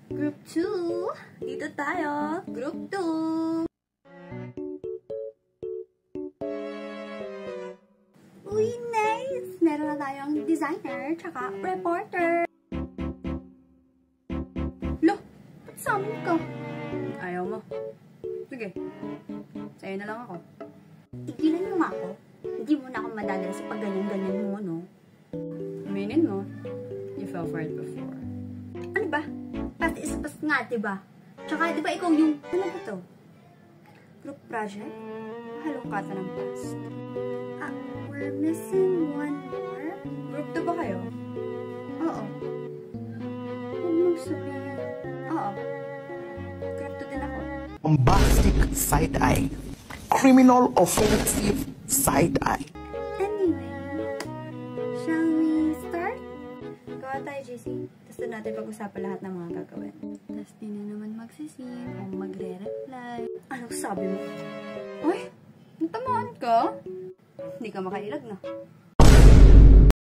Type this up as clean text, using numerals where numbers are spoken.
Group 2. Dito tayo. Group 2. Uy, nice! Meron na tayong designer tsaka reporter. Lo, ba't samin ka? Ayaw mo. Sige, sa'yo na lang ako. Tigilan mo nga ako. Hindi mo na ako madadala sa pagganyan-ganyan mo, no? Aminin mo, you fell for it before. Ano ba? Past is past nga, diba? Tsaka, diba ikaw yung... Ano ba to? Group project? Halongkata ng past. We're missing one more. Group 2 ba kayo? Oo. Huwag mong sabihin. Oo. Group 2 din ako. Bombastic side-eye. Criminal offensive side-eye. Anyway, shall we start? Gawa tayo, JC. Tapos doon natin pag-usapan lahat ng mga gagawin. Tapos di na naman magsisim o magre-reply. Anong sabi mo? Uy, natamaan ka? Hindi ka makailag na.